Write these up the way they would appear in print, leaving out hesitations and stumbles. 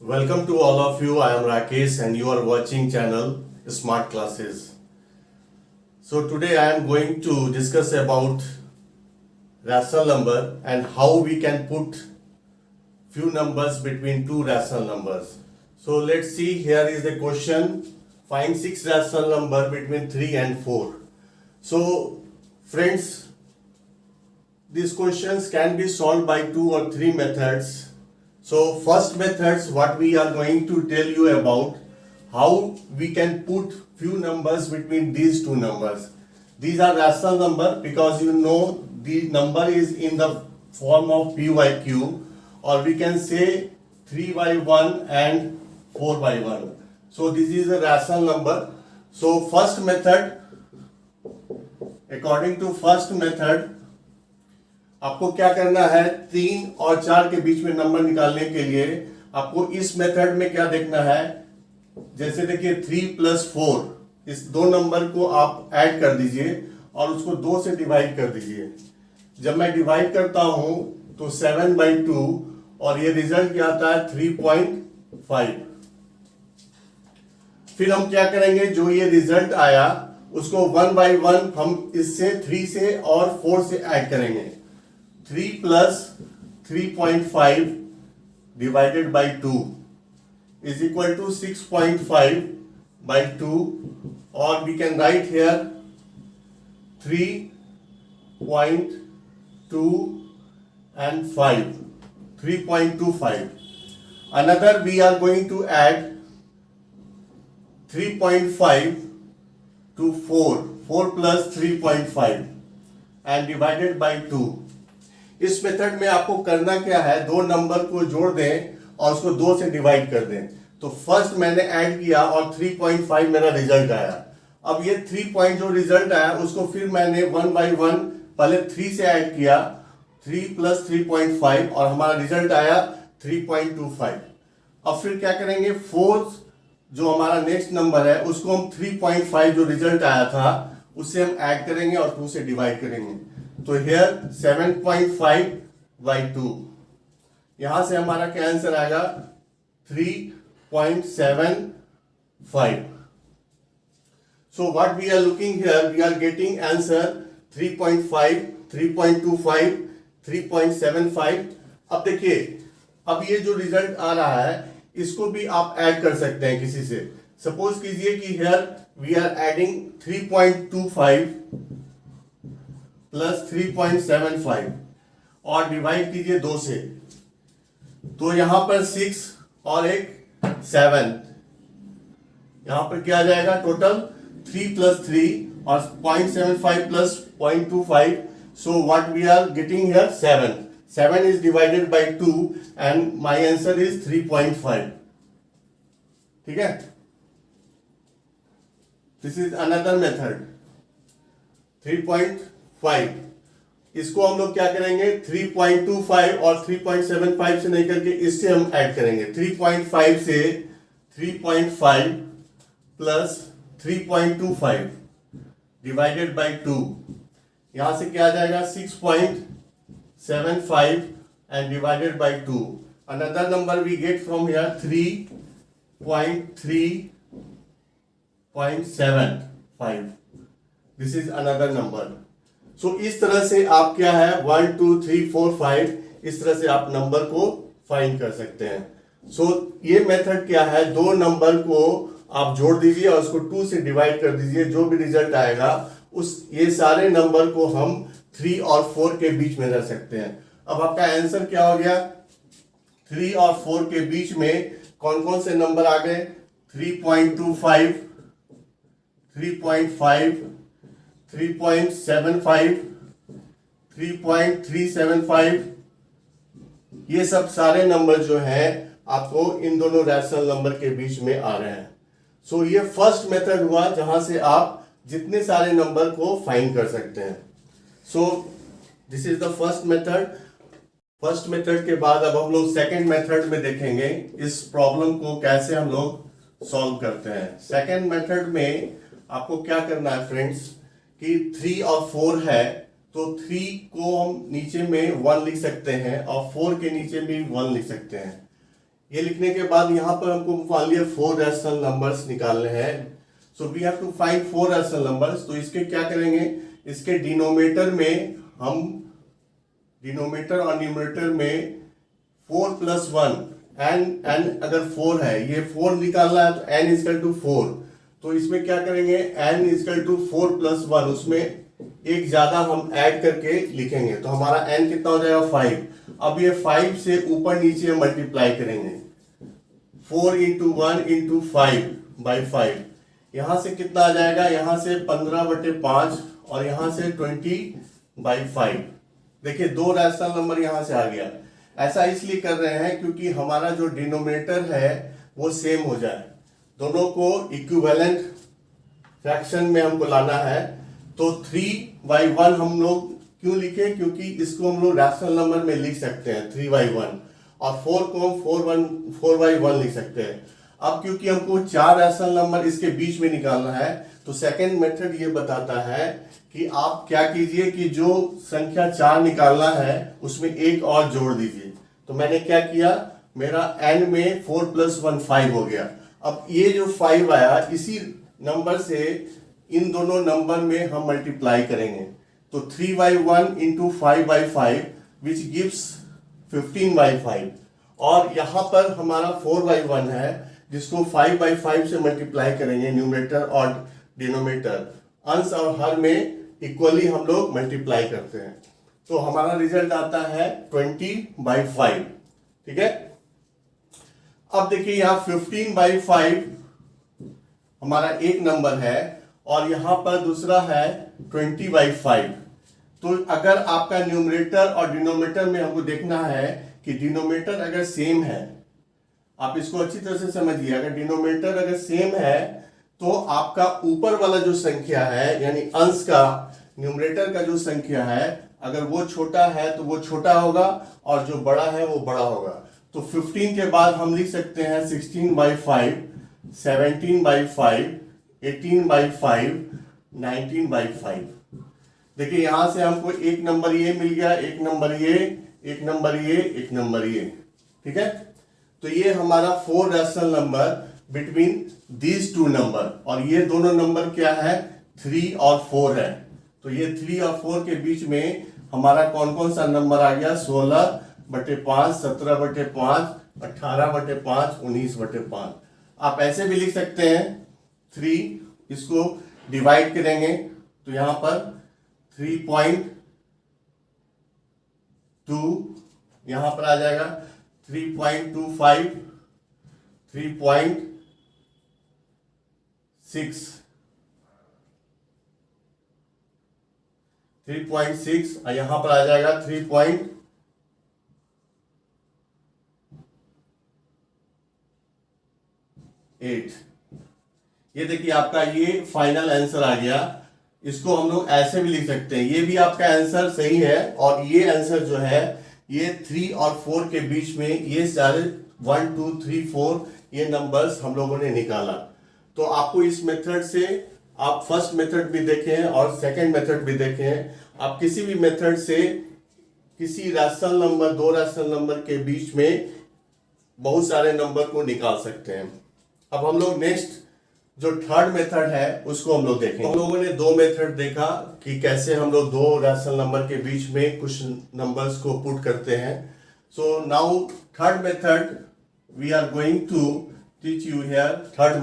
Welcome to all of you. I am Rakesh and you are watching channel Smart Classes. So today I am going to discuss about rational number and how we can put few numbers between two rational numbers. So let's see, here is the question. Find six rational number between 3 and 4. So friends, these questions can be solved by two or three methods. So first methods, what we are going to tell you about, how we can put few numbers between these two numbers. These are rational number because you know the number is in the form of p by q, or we can say 3 by 1 and 4 by 1. So this is a rational number. So first method, according to first method, आपको क्या करना है, 3 और 4 के बीच में number निकालने के लिए आपको इस मेथड में क्या देखना है, जैसे देखिए 3 प्लस 4, इस दो नंबर को आप ऐड कर दीजिए और उसको 2 से डिवाइड कर दीजिए. जब मैं डिवाइड करता हूं तो 7/2 और ये रिजल्ट क्या आता है 3.5. फिर हम क्या करेंगे, जो ये रिजल्ट आया उसको 1/1 हम इससे 3 से और 4 से ऐड करेंगे. 3 plus 3.5 divided by 2 is equal to 6.5 by 2, or we can write here 3.2 and 5, 3.25. Another we are going to add 3.5 to 4 plus 3.5 and divided by 2. इस मेथड में आपको करना क्या है, दो नंबर को जोड़ दें और उसको 2 से डिवाइड कर दें. तो फर्स्ट मैंने ऐड किया और 3.5 मेरा रिजल्ट आया. अब ये 3 पॉइंट जो रिजल्ट आया उसको फिर मैंने 1/1 पहले 3 से ऐड किया, 3 प्लस 3.5 और हमारा रिजल्ट आया 3.25. अब फिर क्या करेंगे, 4 जो हमारा नेक्स्ट नंबर है उसको हम 3.5 जो रिजल्ट आया था उससे हम ऐड करेंगे और 2 से डिवाइड करेंगे. तो हियर 7.5/2, यहां से हमारा क्या आंसर आएगा 3.75. So what we are looking here, we are getting answer 3.5, 3.25, 3.75. अब देखिए, अब ये जो रिजल्ट आ रहा है इसको भी आप ऐड कर सकते हैं किसी से. सपोज कीजिए कि here we are adding 3.25 plus 3.75 और डिवाइड कीजिए 2 से, तो यहां पर 6 और एक 7, यहां पर क्या आ जाएगा, टोटल 3 प्लस 3 और 0.75 plus 0.25. So what we are getting here 7 is divided by 2 and my answer is 3.5. ठीक है, दिस इज अनदर मेथड 3.5. इसको हम लोग क्या करेंगे, 3.25 और 3.75 से नहीं करके इससे हम ऐड करेंगे. 3.5 से 3.5 प्लस 3.25 डिवाइडेड बाई 2, यहां से क्या आ जाएगा 6.75 and divided by 2. Another number we get from here 3.3.75. This is another number. So इस तरह से आप क्या है 1 2 3 4 5 इस तरह से आप नंबर को फाइंड कर सकते हैं. सो ये मेथड क्या है, दो नंबर को आप जोड़ दीजिए और उसको 2 से डिवाइड कर दीजिए, जो भी रिजल्ट आएगा उस ये सारे नंबर को हम 3 और 4 के बीच में रख सकते हैं. अब आपका आंसर क्या हो गया, 3 और 4 के बीच में कौन कौन से नंबर आ गए, 3.25, 3.5, 3.75, 3.375. ये सब सारे नंबर जो हैं आपको इन दोनों रैशनल नंबर के बीच में आ रहे हैं. सो ये फर्स्ट मेथड हुआ जहां से आप जितने सारे नंबर को फाइंड कर सकते हैं. सो this is the first method. First method के बाद अब हम लोग सेकेंड मेथड में देखेंगे इस प्रॉब्लम को कैसे हम लोग सॉल्व करते हैं. सेकेंड मेथड में आपको क्या करना है फ्रेंड्स, कि 3 और 4 है तो 3 को हम नीचे में 1 लिख सकते हैं और 4 के नीचे भी 1 लिख सकते हैं. ये लिखने के बाद यहाँ पर हमको मान लिया 4 रैशनल नंबर्स निकालने हैं। So we have to find 4 rational numbers. तो इसके क्या करेंगे, इसके डिनोमिनेटर में हम डिनोमिनेटर और न्यूमरेटर में 4 + 1 n अगर 4 है, ये 4 निकालना है तो n = 4। तो इसमें क्या करेंगे, n = 4 + 1, उसमें एक ज्यादा हम ऐड करके लिखेंगे तो हमारा n कितना हो जाएगा 5। अब ये 5 से ऊपर नीचे मल्टीप्लाई करेंगे, 4 × 1 × 5/5। यहां से कितना आ जाएगा, यहां से 15/5 और यहां से 20/5। देखिए 2 रैशनल नंबर यहां से आ गया। ऐसा इसलिए कर रहे हैं क्योंकि हमारा जो डिनोमिनेटर है वो सेम हो जाए, दोनों को इक्विवेलेंट फ्रैक्शन में हमको लाना है। तो 3/1 हम लोग क्यों लिखे, क्योंकि इसको हम लोग रैशनल नंबर में लिख सकते हैं 3/1, और 4 को हम 4/1 लिख सकते हैं। अब क्योंकि हमको 4 रैशनल नंबर इसके बीच में निकालना है, तो सेकेंड मेथड ये बताता है कि आप क्या कीजिए कि जो संख्या 4 निकालना है उसमें एक और जोड़ दीजिए। तो मैंने क्या किया, मेरा n में 4 + 1 5 हो गया। अब ये जो 5 आया, इसी नंबर से इन दोनों नंबर में हम मल्टीप्लाई करेंगे। तो 3/1 × 5/5 विच गिव्स 15/5, और यहाँ पर हमारा 4/1 है जिसको 5/5 से मल्टीप्लाई करेंगे, न्यूमरेटर और डिनोमिनेटर अंश और हर में इक्वली हम लोग मल्टीप्लाई करते हैं। तो हमारा रिजल्ट आता है 20/5। ठीक है। अब देखिए यहाँ 15/5 हमारा एक नंबर है और यहां पर दूसरा है 20/5। तो अगर आपका न्यूमरेटर और डिनोमिनेटर में हमको देखना है कि डिनोमिनेटर अगर सेम है, आप इसको अच्छी तरह से समझिए, अगर डिनोमिनेटर अगर सेम है तो आपका ऊपर वाला जो संख्या है यानी अंश का, न्यूमरेटर का जो संख्या है, अगर वो छोटा है तो वो छोटा होगा और जो बड़ा है वो बड़ा होगा। तो 15 के बाद हम लिख सकते हैं 16/5, 17/5, 18/5, 19/5। देखिए यहां से हमको एक नंबर ये मिल गया, एक नंबर ये, एक नंबर ये, एक नंबर ये। ठीक है। तो ये हमारा 4 rational number between these 2 number, और ये दोनों नंबर क्या है, 3 और 4 है। तो ये 3 और 4 के बीच में हमारा कौन कौन सा नंबर आ गया, 16/5, 17/5, 18/5, 19/5। आप ऐसे भी लिख सकते हैं, 3 इसको डिवाइड करेंगे तो यहां पर 3.2 यहां पर आ जाएगा, 3.25, 3.6, 3.6 और यहां पर आ जाएगा 3.8। ये देखिए आपका ये फाइनल आंसर आ गया। इसको हम लोग ऐसे भी लिख सकते हैं, ये भी आपका आंसर सही है, और ये आंसर जो है ये 3 और 4 के बीच में ये सारे 1 2 3 4 ये नंबर्स हम लोगों ने निकाला। तो आपको इस मेथड से, आप फर्स्ट मेथड भी देखें और सेकंड मेथड भी देखें, आप किसी भी मेथड से किसी रैशनल नंबर, 2 रैशनल नंबर के बीच में बहुत सारे नंबर को निकाल सकते हैं। अब हम लोग नेक्स्ट जो थर्ड मेथड है उसको हम लोग देखेंगे। हम लोगों ने 2 मेथड देखा कि कैसे हम लोग 2 रैशनल नंबर के बीच में कुछ नंबर्स को पुट करते हैं। So now third method we are going to teach you here. Third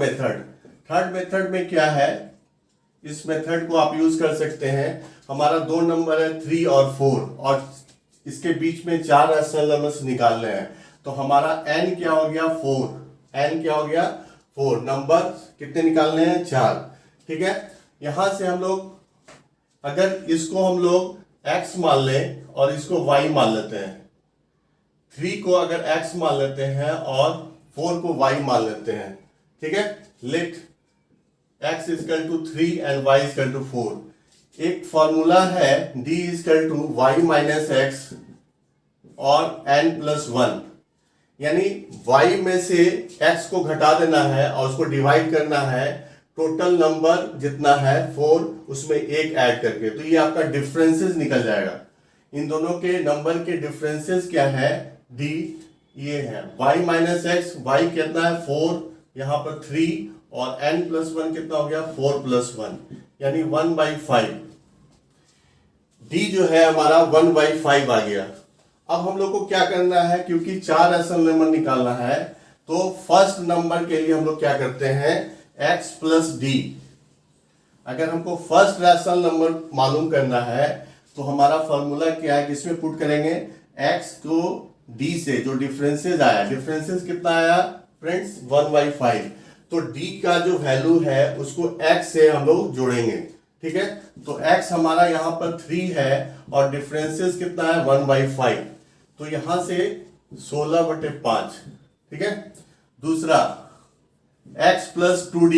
method में क्या है, इस मेथड को आप यूज कर सकते हैं। हमारा 2 नंबर है 3 और 4, और इसके बीच में 4 रैशनल नंबर्स निकालने हैं। तो हमारा n क्या हो गया, 4। n क्या हो गया, 4। नंबर कितने निकालने हैं, 4। ठीक है। यहां से हम लोग अगर इसको हम लोग x मान लें और इसको y मान लेते हैं, 3 को अगर x मान लेते हैं और 4 को y मान लेते हैं। ठीक है। Let x = 3 and y = 4। एक फॉर्मूला है d = y - x और n + 1, यानी y में से x को घटा देना है और उसको डिवाइड करना है, टोटल नंबर जितना है 4 उसमें 1 ऐड करके। तो ये आपका डिफरेंसेस निकल जाएगा। इन दोनों के नंबर के डिफरेंसेस क्या है, d, ये है y माइनस एक्स, y कितना है 4, यहाँ पर 3 और n प्लस 1 कितना हो गया 4 प्लस 1 यानी 1/5। d जो है हमारा 1/5 आ गया। अब हम लोग को क्या करना है, क्योंकि 4 रैशनल नंबर निकालना है तो फर्स्ट नंबर के लिए हम लोग क्या करते हैं x प्लस डी। अगर हमको फर्स्ट रैशनल नंबर मालूम करना है तो हमारा फॉर्मूला क्या है, किसमें पुट करेंगे, x को d से जो डिफरेंसेस आया, डिफरेंसेस कितना आया फ्रेंड्स 1/5, तो d का जो वैल्यू है उसको x से हम लोग जोड़ेंगे। ठीक है, तो x हमारा यहाँ पर 3 है और डिफरेंसेस कितना है 1/5, तो यहां से 16/5। ठीक है, दूसरा x प्लस 2d,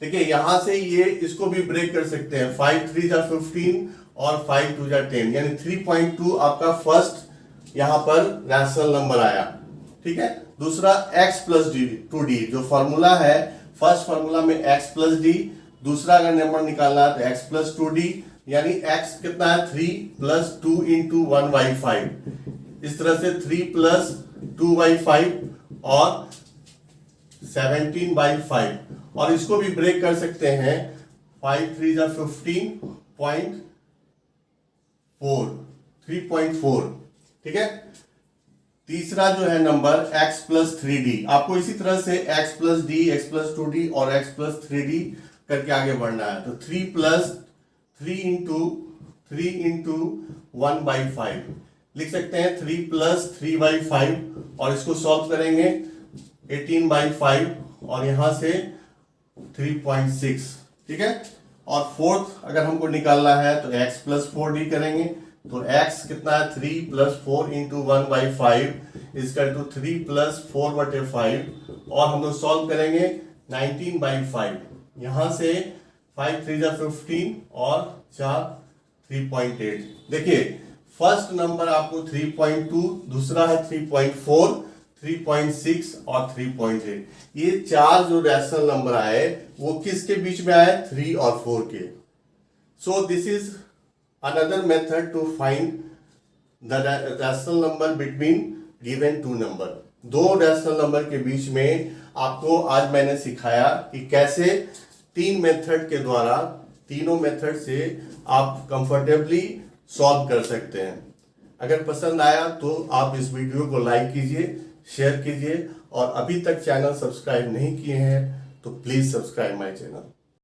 देखिए यहां से ये इसको भी ब्रेक कर सकते हैं, 5 3 जा 15 और 5 2 जा 10, यानी 3.2 आपका फर्स्ट यहां पर रैशनल नंबर आया। ठीक है, दूसरा x प्लस 2d, जो फॉर्मूला है फर्स्ट फॉर्मूला में x प्लस d, दूसरा अगर नंबर निकालना है तो x प्लस 2d, यानी x कितना है 3 प्लस 2 इंटू 1/5, इस तरह से 3 प्लस 2/5 और 17/5, और इसको भी ब्रेक कर सकते हैं, 5 3 जा 15.4 3.4। ठीक है, तीसरा जो है नंबर x प्लस 3d, आपको इसी तरह से x plus D, x plus 2d और x प्लस 3d करके आगे बढ़ना है। तो 3 प्लस 3 इंटू 1/5 लिख सकते हैं, 3 प्लस 3/5 और इसको सॉल्व करेंगे 18/5 और यहां से 3.6। ठीक है, और फोर्थ अगर हमको निकालना है तो x प्लस 4d करेंगे, तो x कितना है 3 plus 4 into 1/5 equal to 3 plus 4/5 और हम लोग सॉल्व करेंगे 19/5, यहां से 5 3 जा 15 और 4 3.8। देखिए फर्स्ट नंबर आपको 3.2, दूसरा है 3.4, 3.6 और 3.8, ये चार जो रैशनल नंबर आए वो किसके बीच में आए, 3 और 4 के। So this is another method to find the rational number between given two number. दो रैशनल नंबर के बीच में आपको आज मैंने सिखाया कि कैसे तीन मेथड के द्वारा, तीनों मेथड से आप कंफर्टेबली सॉल्व कर सकते हैं। अगर पसंद आया तो आप इस वीडियो को लाइक कीजिए, शेयर कीजिए, और अभी तक चैनल सब्सक्राइब नहीं किए हैं तो प्लीज सब्सक्राइब माय चैनल।